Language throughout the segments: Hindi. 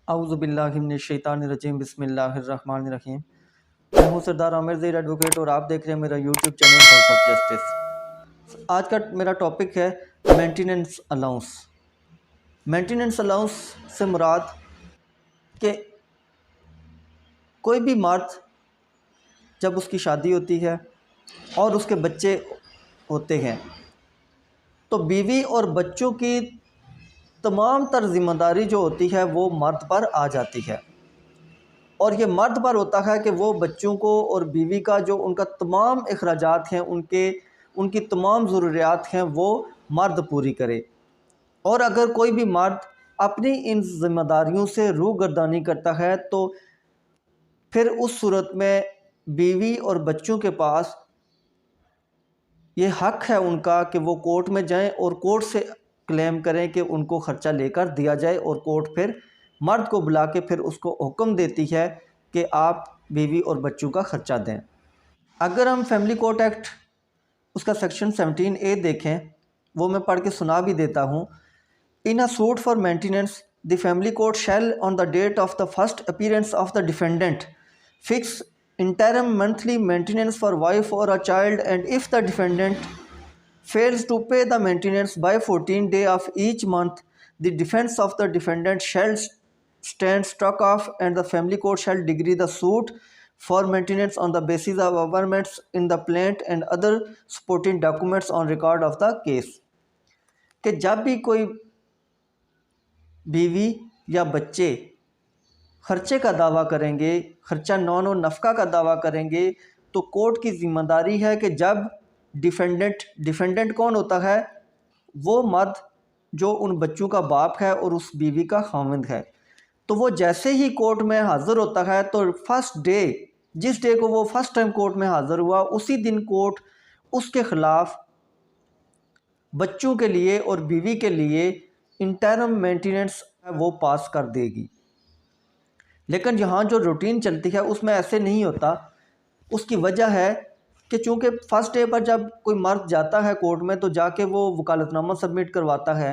औज़ुबिल्लाहिमिनश्शैतानिर्रजीम बिस्मिल्लाहिर्रहमानिर्रहीम। मैं हूँ सरदार आमिर ज़ैर एडवोकेट और आप देख रहे हैं मेरा YouTube channel house of justice. आज का मेरा टॉपिक है मेंटेनेंस अलाउंस। मेंटेनेंस अलाउंस से मुराद कि कोई भी मर्द जब उसकी शादी होती है और उसके बच्चे होते हैं तो बीवी और बच्चों की तमाम तर ज़िम्मेदारी जो होती है वो मर्द पर आ जाती है। और ये मर्द पर होता है कि वो बच्चों को और बीवी का जो उनका तमाम अखराजात हैं, उनकी तमाम ज़रूरियात हैं, वो मर्द पूरी करे। और अगर कोई भी मर्द अपनी इन ज़िम्मेदारियों से रूगर्दानी करता है तो फिर उस सूरत में बीवी और बच्चों के पास ये हक़ है उनका कि वो कोर्ट में जाएं और कोर्ट से क्लेम करें कि उनको ख़र्चा लेकर दिया जाए। और कोर्ट फिर मर्द को बुला के फिर उसको हुक्म देती है कि आप बीवी और बच्चों का ख़र्चा दें। अगर हम फैमिली कोर्ट एक्ट उसका सेक्शन 17A देखें, वो मैं पढ़ के सुना भी देता हूँ। In a suit for maintenance the family court shall on the date of the first appearance of the defendant fix interim monthly maintenance for wife or a child, and if the defendant fails to pay the maintenance by 14 days of each month, the defense of the defendant shall stand struck off and the family court shall decree the suit for maintenance on the basis of averments in the plaint and other supporting documents on record of the case। कि जब भी कोई बीवी या बच्चे ख़र्चे का दावा करेंगे, ख़र्चा नौन और नफ़का का दावा करेंगे, तो कोर्ट की ज़िम्मेदारी है कि जब डिफेंडेंट कौन होता है? वो मर्द जो उन बच्चों का बाप है और उस बीवी का खाविंद है। तो वो जैसे ही कोर्ट में हाज़िर होता है तो फर्स्ट डे, जिस डे को वो फर्स्ट टाइम कोर्ट में हाज़िर हुआ, उसी दिन कोर्ट उसके ख़िलाफ़ बच्चों के लिए और बीवी के लिए इंटरम मेंटेनेंस वो पास कर देगी। लेकिन यहाँ जो रूटीन चलती है उसमें ऐसे नहीं होता। उसकी वजह है कि चूँकि फ़र्स्ट डे पर जब कोई मर्द जाता है कोर्ट में तो जाके वो वकालतनामा सबमिट करवाता है।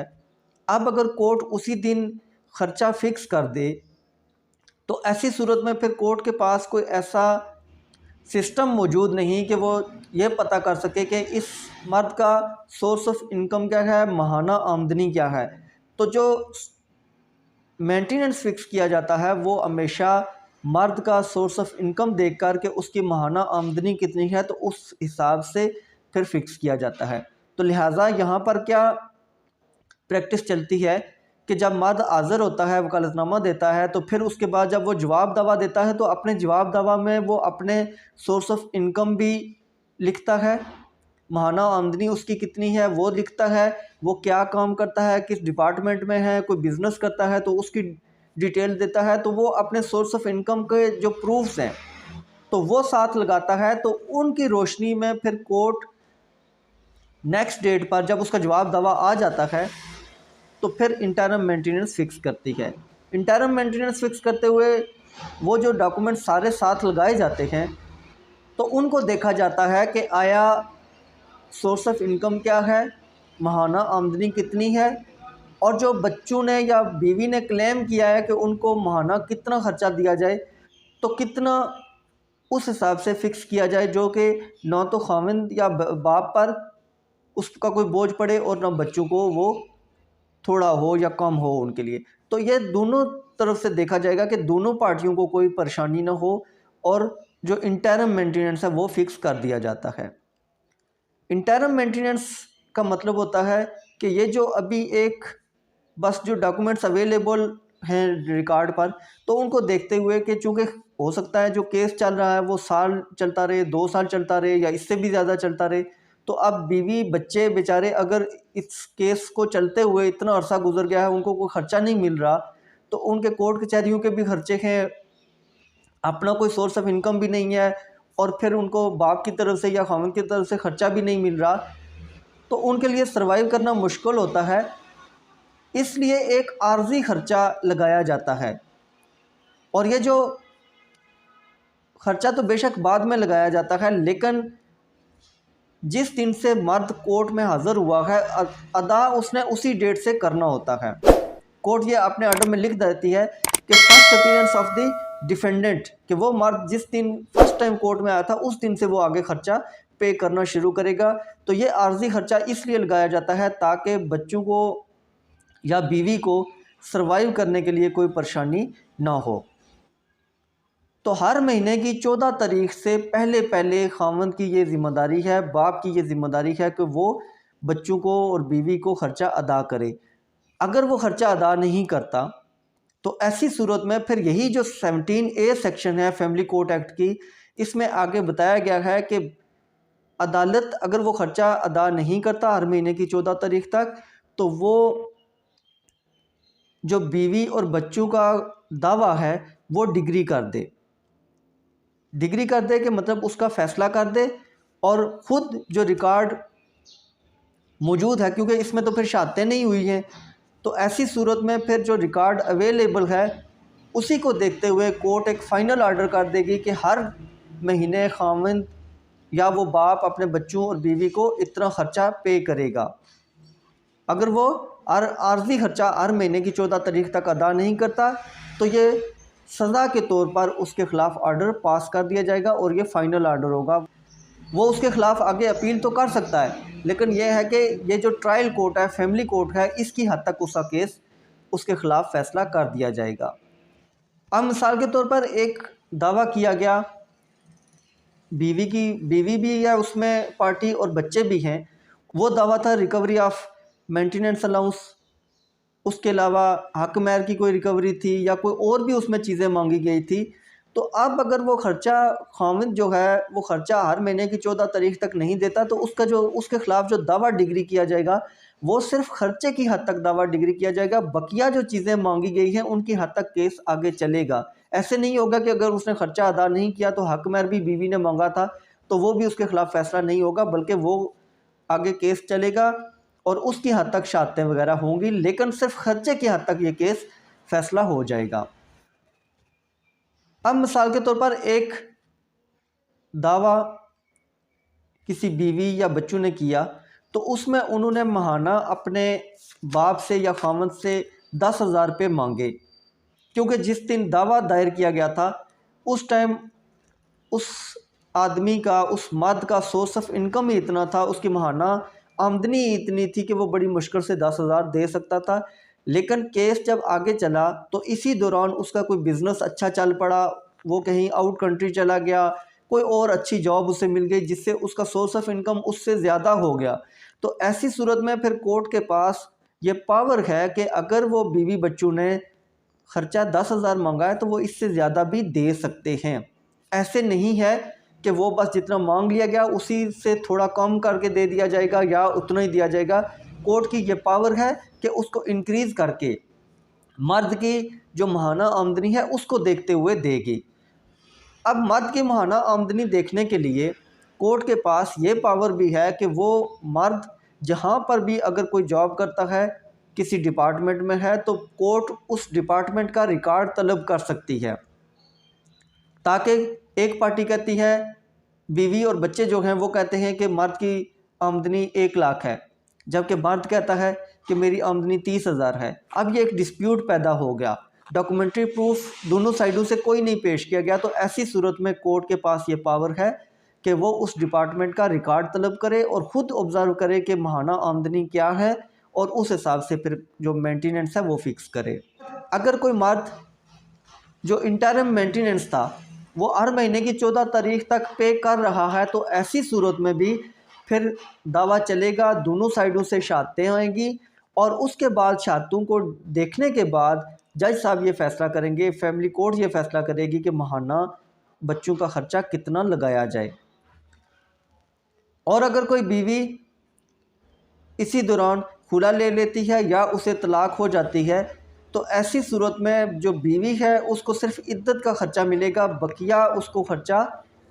अब अगर कोर्ट उसी दिन ख़र्चा फ़िक्स कर दे तो ऐसी सूरत में फिर कोर्ट के पास कोई ऐसा सिस्टम मौजूद नहीं कि वो ये पता कर सके कि इस मर्द का सोर्स ऑफ इनकम क्या है, माहाना आमदनी क्या है। तो जो मेंटेनेंस फ़िक्स किया जाता है वो हमेशा मर्द का सोर्स ऑफ इनकम देख कर के उसकी माहाना आमदनी कितनी है तो उस हिसाब से फिर फ़िक्स किया जाता है। तो लिहाजा यहाँ पर क्या प्रैक्टिस चलती है कि जब मर्द हाज़िर होता है, वकालतनामा देता है, तो फिर उसके बाद जब वो जवाब दावा देता है तो अपने जवाब दावा में वो अपने सोर्स ऑफ इनकम भी लिखता है, माहाना आमदनी उसकी कितनी है वो लिखता है, वो क्या काम करता है, किस डिपार्टमेंट में है, कोई बिज़नेस करता है तो उसकी डिटेल देता है। तो वो अपने सोर्स ऑफ इनकम के जो प्रूफ्स हैं तो वो साथ लगाता है। तो उनकी रोशनी में फिर कोर्ट नेक्स्ट डेट पर जब उसका जवाब दावा आ जाता है तो फिर इंटरम मेंटेनेंस फ़िक्स करती है। इंटरम मेंटेनेंस फ़िक्स करते हुए वो जो डॉक्यूमेंट सारे साथ लगाए जाते हैं तो उनको देखा जाता है कि आया सोर्स ऑफ इनकम क्या है, माहाना आमदनी कितनी है, और जो बच्चों ने या बीवी ने क्लेम किया है कि उनको माहाना कितना ख़र्चा दिया जाए तो कितना उस हिसाब से फ़िक्स किया जाए जो कि ना तो खाविंद या बाप पर उसका कोई बोझ पड़े और ना बच्चों को वो थोड़ा हो या कम हो उनके लिए। तो ये दोनों तरफ से देखा जाएगा कि दोनों पार्टियों को कोई परेशानी ना हो और जो इंटरम मेंटेनेंस है वो फ़िक्स कर दिया जाता है। इंटरम मेंटेनेंस का मतलब होता है कि ये जो अभी एक बस जो डॉक्यूमेंट्स अवेलेबल हैं रिकॉर्ड पर तो उनको देखते हुए कि चूँकि हो सकता है जो केस चल रहा है वो साल चलता रहे, 2 साल चलता रहे या इससे भी ज़्यादा चलता रहे। तो अब बीवी बच्चे बेचारे अगर इस केस को चलते हुए इतना अरसा गुजर गया है, उनको कोई ख़र्चा नहीं मिल रहा, तो उनके कोर्ट कचहरियों के भी खर्चे हैं, अपना कोई सोर्स ऑफ इनकम भी नहीं है और फिर उनको बाप की तरफ से या खाविंद की तरफ से ख़र्चा भी नहीं मिल रहा, तो उनके लिए सर्वाइव करना मुश्किल होता है। इसलिए एक आर्जी ख़र्चा लगाया जाता है और ये जो ख़र्चा तो बेशक बाद में लगाया जाता है, लेकिन जिस दिन से मर्द कोर्ट में हाज़िर हुआ है अदा उसने उसी डेट से करना होता है। कोर्ट ये अपने ऑर्डर में लिख देती है कि first appearance of the defendant, कि वो मर्द जिस दिन फर्स्ट टाइम कोर्ट में आया था उस दिन से वो आगे खर्चा पे करना शुरू करेगा। तो ये आर्जी खर्चा इसलिए लगाया जाता है ताकि बच्चों को या बीवी को सरवाइव करने के लिए कोई परेशानी ना हो। तो हर महीने की 14 तारीख से पहले पहले खामन की ये ज़िम्मेदारी है, बाप की ये ज़िम्मेदारी है कि वो बच्चों को और बीवी को ख़र्चा अदा करे। अगर वो ख़र्चा अदा नहीं करता तो ऐसी सूरत में फिर यही जो 17A सेक्शन है फैमिली कोर्ट एक्ट की, इसमें आगे बताया गया है कि अदालत अगर वो ख़र्चा अदा नहीं करता हर महीने की 14 तारीख तक, तो वो जो बीवी और बच्चों का दावा है वो डिग्री कर दे। डिग्री कर दे कि मतलब उसका फ़ैसला कर दे, और ख़ुद जो रिकॉर्ड मौजूद है, क्योंकि इसमें तो फिर शहादतें नहीं हुई हैं, तो ऐसी सूरत में फिर जो रिकॉर्ड अवेलेबल है उसी को देखते हुए कोर्ट एक फ़ाइनल आर्डर कर देगी कि हर महीने खाविंद या वो बाप अपने बच्चों और बीवी को इतना ख़र्चा पे करेगा। अगर वो आर्जी ख़र्चा हर महीने की 14 तारीख तक अदा नहीं करता तो ये सज़ा के तौर पर उसके ख़िलाफ़ आर्डर पास कर दिया जाएगा और ये फ़ाइनल आर्डर होगा। वो उसके ख़िलाफ़ आगे अपील तो कर सकता है, लेकिन यह है कि ये जो ट्रायल कोर्ट है, फैमिली कोर्ट है, इसकी हद तक उसका केस उसके ख़िलाफ़ फ़ैसला कर दिया जाएगा। अब मिसाल के तौर पर एक दावा किया गया, बीवी भी है उसमें पार्टी और बच्चे भी हैं, वो दावा था रिकवरी ऑफ मेंटेनेंस अलाउंस, उसके अलावा हक महर की कोई रिकवरी थी या कोई और भी उसमें चीज़ें मांगी गई थी। तो अब अगर वो ख़र्चा खाविंद जो है वो ख़र्चा हर महीने की 14 तारीख तक नहीं देता तो उसका जो उसके ख़िलाफ़ जो दावा डिग्री किया जाएगा वो सिर्फ ख़र्चे की हद तक दावा डिग्री किया जाएगा, बकिया जो चीज़ें मांगी गई हैं उनकी हद तक केस आगे चलेगा। ऐसे नहीं होगा कि अगर उसने ख़र्चा अदा नहीं किया तो हक महर भी बीवी ने मांगा था तो वो भी उसके ख़िलाफ़ फ़ैसला नहीं होगा, बल्कि वो आगे केस चलेगा और उसकी हद तक शहादतें वगैरह होंगी, लेकिन सिर्फ ख़र्चे की हद तक ये केस फ़ैसला हो जाएगा। अब मिसाल के तौर पर एक दावा किसी बीवी या बच्चों ने किया तो उसमें उन्होंने महाना अपने बाप से या खामद से 10,000 रुपये मांगे, क्योंकि जिस दिन दावा दायर किया गया था उस टाइम उस आदमी का, उस मर्द का सोर्स ऑफ इनकम ही इतना था, उसकी महाना आमदनी इतनी थी कि वो बड़ी मुश्किल से 10,000 दे सकता था। लेकिन केस जब आगे चला तो इसी दौरान उसका कोई बिज़नेस अच्छा चल पड़ा, वो कहीं आउट कंट्री चला गया, कोई और अच्छी जॉब उसे मिल गई जिससे उसका सोर्स ऑफ इनकम उससे ज़्यादा हो गया। तो ऐसी सूरत में फिर कोर्ट के पास ये पावर है कि अगर वो बीवी बच्चों ने ख़र्चा 10,000 मांगा है तो वो इससे ज़्यादा भी दे सकते हैं। ऐसे नहीं है कि वो बस जितना मांग लिया गया उसी से थोड़ा कम करके दे दिया जाएगा या उतना ही दिया जाएगा। कोर्ट की ये पावर है कि उसको इंक्रीज़ करके मर्द की जो महाना आमदनी है उसको देखते हुए देगी। अब मर्द की महाना आमदनी देखने के लिए कोर्ट के पास ये पावर भी है कि वो मर्द जहाँ पर भी अगर कोई जॉब करता है, किसी डिपार्टमेंट में है, तो कोर्ट उस डिपार्टमेंट का रिकॉर्ड तलब कर सकती है, ताकि एक पार्टी कहती है, बीवी और बच्चे जो हैं वो कहते हैं कि मर्द की आमदनी 1 लाख है, जबकि मर्द कहता है कि मेरी आमदनी 30,000 है। अब ये एक डिस्प्यूट पैदा हो गया, डॉक्यूमेंट्री प्रूफ दोनों साइडों से कोई नहीं पेश किया गया। तो ऐसी सूरत में कोर्ट के पास ये पावर है कि वो उस डिपार्टमेंट का रिकॉर्ड तलब करे और ख़ुद ऑब्ज़र्व करे कि माहाना आमदनी क्या है और उस हिसाब से फिर जो मेंटेनेंस है वो फिक्स करे। अगर कोई मर्द जो इंटरिम मेंटेनेंस था वो हर महीने की 14 तारीख तक पे कर रहा है तो ऐसी सूरत में भी फिर दावा चलेगा, दोनों साइडों से शहादतें आएंगी और उसके बाद शहादतों को देखने के बाद जज साहब ये फ़ैसला करेंगे, फैमिली कोर्ट ये फ़ैसला करेगी कि माहाना बच्चों का ख़र्चा कितना लगाया जाए। और अगर कोई बीवी इसी दौरान खुला ले लेती है या उसे तलाक हो जाती है तो ऐसी सूरत में जो बीवी है उसको सिर्फ इद्दत का ख़र्चा मिलेगा, बकिया उसको ख़र्चा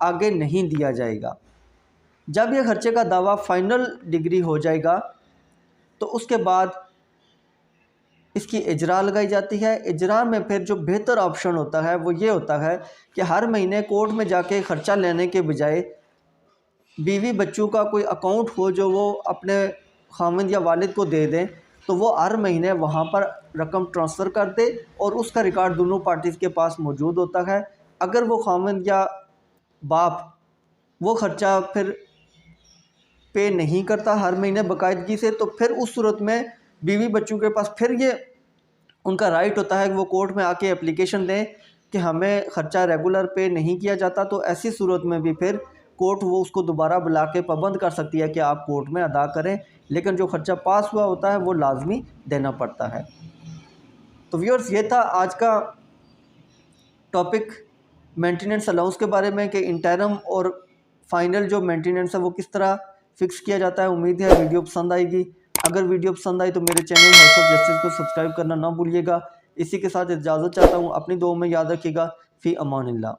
आगे नहीं दिया जाएगा। जब यह ख़र्चे का दावा फ़ाइनल डिग्री हो जाएगा तो उसके बाद इसकी इजरा लगाई जाती है। इजरा में फिर जो बेहतर ऑप्शन होता है वो ये होता है कि हर महीने कोर्ट में जाके ख़र्चा लेने के बजाय बीवी बच्चों का कोई अकाउंट हो जो वो अपने खामिद या वालिद को दे दें, तो वो हर महीने वहाँ पर रकम ट्रांसफ़र कर दे और उसका रिकॉर्ड दोनों पार्टीज़ के पास मौजूद होता है। अगर वो खाविंद या बाप वो ख़र्चा फिर पे नहीं करता हर महीने बाकायदगी से, तो फिर उस सूरत में बीवी बच्चों के पास फिर ये उनका राइट होता है कि वो कोर्ट में आके एप्लीकेशन दें कि हमें ख़र्चा रेगुलर पे नहीं किया जाता। तो ऐसी सूरत में भी फिर कोर्ट वो उसको दोबारा बुला के पाबंद कर सकती है कि आप कोर्ट में अदा करें, लेकिन जो ख़र्चा पास हुआ होता है वो लाजमी देना पड़ता है। तो व्यूअर्स, ये था आज का टॉपिक मेंटेनेंस अलाउंस के बारे में कि इंटरम और फाइनल जो मेंटेनेंस है वो किस तरह फिक्स किया जाता है। उम्मीद है वीडियो पसंद आएगी। अगर वीडियो पसंद आई तो मेरे चैनल हाउस ऑफ जस्टिस को सब्सक्राइब करना ना भूलिएगा। इसी के साथ इजाज़त चाहता हूँ। अपनी दुआ में याद रखिएगा। फ़ी अमानिल्लाह।